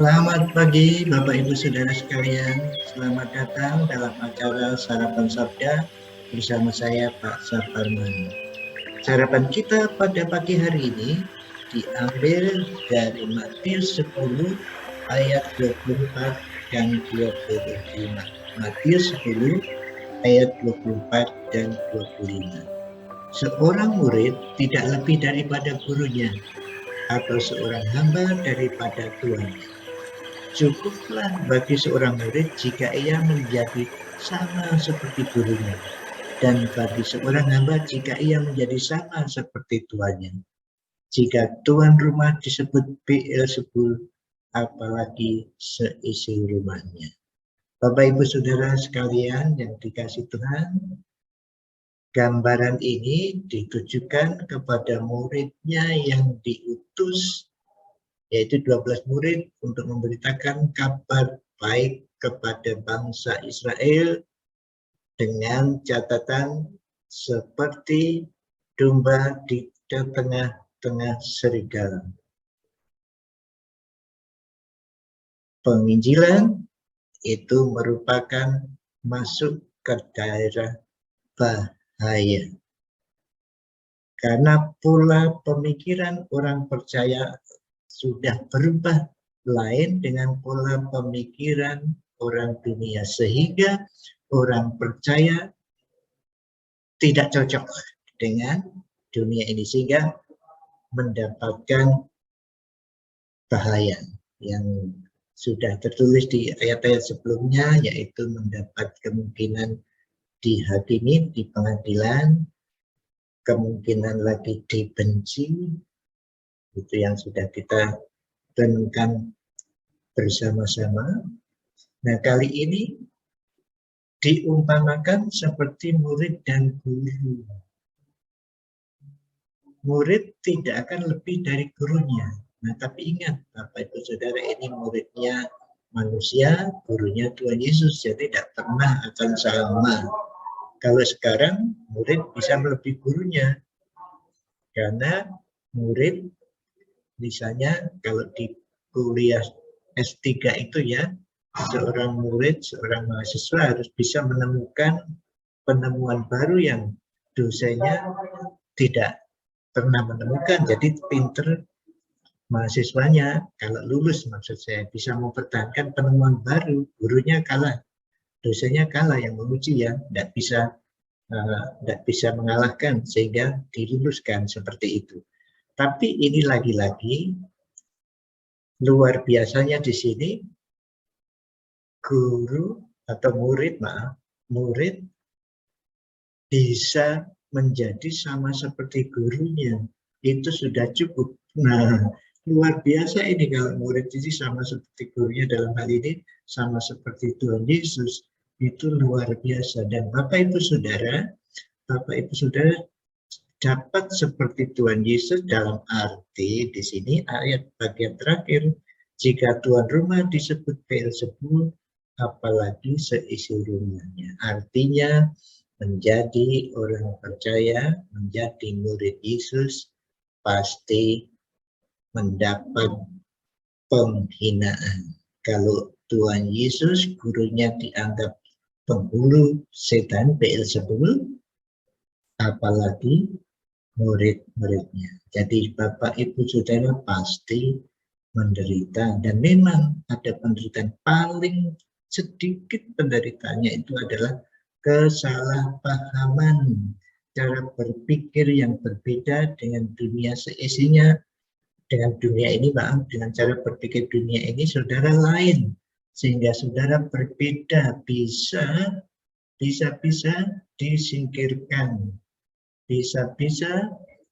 Selamat pagi Bapak Ibu Saudara sekalian. Selamat datang dalam acara Sarapan Sabda bersama saya Pak Saparman. Sarapan kita pada pagi hari ini diambil dari Matius 10 ayat 24 dan 25. Matius 10 ayat 24 dan 25. Seorang murid tidak lebih daripada gurunya, atau seorang hamba daripada tuannya. Cukuplah bagi seorang murid jika ia menjadi sama seperti gurunya, dan bagi seorang hamba jika ia menjadi sama seperti tuannya. Jika tuan rumah disebut Beelzebul, apalagi seisi rumahnya. Bapak Ibu Saudara sekalian yang dikasih Tuhan, gambaran ini ditujukan kepada muridnya yang diutus, yaitu 12 murid, untuk memberitakan kabar baik kepada bangsa Israel dengan catatan seperti domba di tengah-tengah serigala. Penginjilan itu merupakan masuk ke daerah bahaya. Karena pola pemikiran orang percaya sudah berubah lain dengan pola pemikiran orang dunia, sehingga orang percaya tidak cocok dengan dunia ini, sehingga mendapatkan bahaya yang sudah tertulis di ayat-ayat sebelumnya, yaitu mendapat kemungkinan dihakimi di pengadilan, kemungkinan lagi dibenci, itu yang sudah kita renungkan bersama-sama. Nah, kali ini diumpamakan seperti murid dan guru. Murid tidak akan lebih dari gurunya. Nah, tapi ingat, Bapak Ibu Saudara, ini muridnya manusia, gurunya Tuhan Yesus, jadi tidak pernah akan sama. Kalau sekarang murid bisa melebihi gurunya, karena murid misalnya kalau di kuliah S3 itu ya, seorang murid, seorang mahasiswa harus bisa menemukan penemuan baru yang dosennya tidak pernah menemukan. Jadi pinter mahasiswanya kalau lulus, maksud saya, bisa mempertahankan penemuan baru. Gurunya kalah, dosennya kalah yang menguji ya, tidak bisa mengalahkan, sehingga diluluskan seperti itu. Tapi ini lagi-lagi luar biasanya di sini, guru atau murid bisa menjadi sama seperti gurunya. Itu sudah cukup. Nah, luar biasa ini kalau murid ini sama seperti gurunya, dalam hal ini sama seperti Tuhan Yesus. Itu luar biasa. Dan Bapak Ibu Saudara dapat seperti Tuhan Yesus dalam arti di sini ayat bagian terakhir, jika tuan rumah disebut Beelzebul, apalagi seisi rumahnya. Artinya menjadi orang percaya, menjadi murid Yesus, pasti mendapat penghinaan. Kalau Tuhan Yesus gurunya dianggap penghulu setan Beelzebul, apalagi murid-muridnya. Jadi Bapak Ibu Saudara pasti menderita, dan memang ada penderitaan. Paling sedikit penderitaannya itu adalah kesalahpahaman, cara berpikir yang berbeda dengan dunia seisinya. Dengan dunia ini, dengan cara berpikir dunia ini saudara lain, sehingga saudara berbeda, bisa disingkirkan, bisa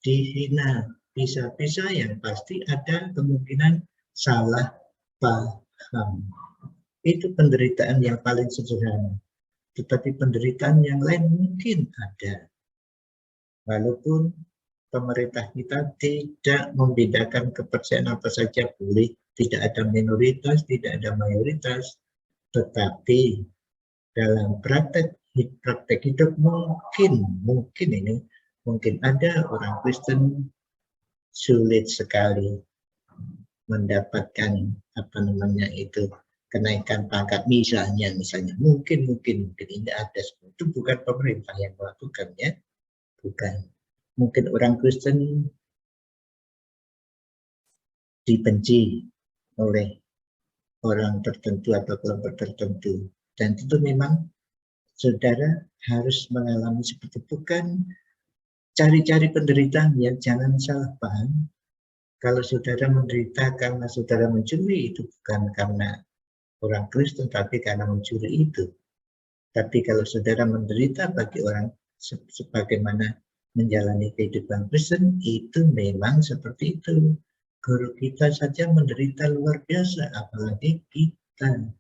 dihina, bisa yang pasti ada kemungkinan salah paham. Itu penderitaan yang paling sederhana. Tetapi penderitaan yang lain mungkin ada. Walaupun pemerintah kita tidak membedakan kepercayaan apa saja boleh, tidak ada minoritas, tidak ada mayoritas, tetapi dalam praktek hidup mungkin ada orang Kristen sulit sekali mendapatkan kenaikan pangkat misalnya mungkin ini ada, itu bukan pemerintah yang melakukannya, bukan. Mungkin orang Kristen dibenci oleh orang tertentu atau kelompok tertentu, dan itu memang saudara harus mengalami seperti, bukan cari-cari penderitaan ya, jangan salah paham. Kalau saudara menderita karena saudara mencuri, itu bukan karena orang Kristen, tapi karena mencuri itu. Tapi kalau saudara menderita bagi orang sebagaimana menjalani kehidupan Kristen, itu memang seperti itu. Guru kita saja menderita luar biasa, apalagi kita.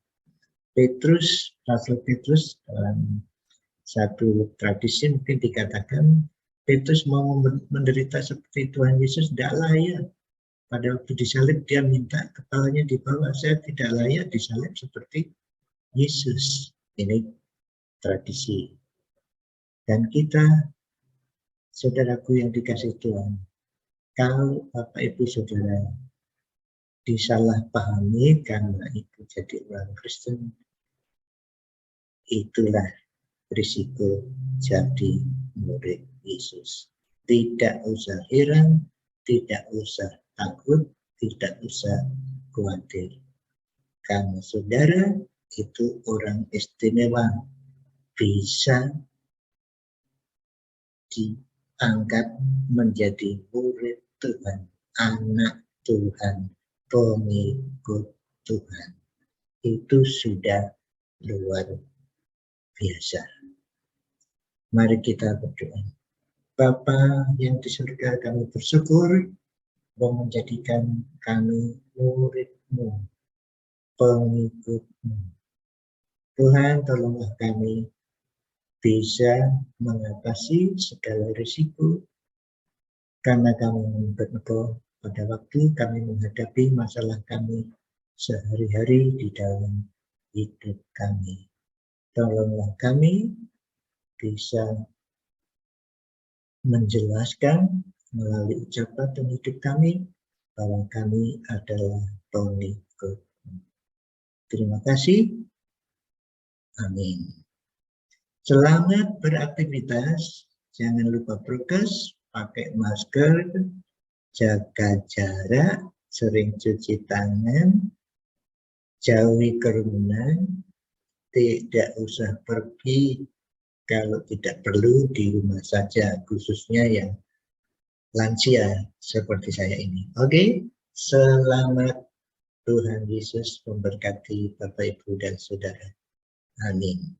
Rasul Petrus dalam satu tradisi mungkin dikatakan, Petrus mau menderita seperti Tuhan Yesus, tidak layak. Pada waktu disalib dia minta kepalanya di bawah, saya tidak layak disalib seperti Yesus. Ini tradisi. Dan kita, saudaraku yang dikasih Tuhan, kalau Bapak Ibu Saudara disalahpahami karena itu jadi orang Kristen, itulah risiko jadi murid Yesus. Tidak usah heran, tidak usah takut, tidak usah khawatir. Karena saudara itu orang istimewa, bisa diangkat menjadi murid Tuhan, anak Tuhan, pengikut Tuhan. Itu sudah luar biasa. Mari kita berdoa. Bapa yang di surga, kami bersyukur mau menjadikan kami murid-Mu, pengikut-Mu. Tuhan, tolonglah kami bisa mengatasi segala risiko karena kami menyebut Engkau pada waktu kami menghadapi masalah kami sehari-hari di dalam hidup kami. Tolonglah kami bisa menjelaskan melalui ucapan dan hidup kami bahwa kami adalah pengikut. Terima kasih. Amin. Selamat beraktivitas. Jangan lupa prokes, pakai masker, jaga jarak, sering cuci tangan, jauhi kerumunan, tidak usah pergi kalau tidak perlu, di rumah saja, khususnya yang lansia seperti saya ini. Oke, selamat. Tuhan Yesus memberkati Bapak, Ibu, dan Saudara. Amin.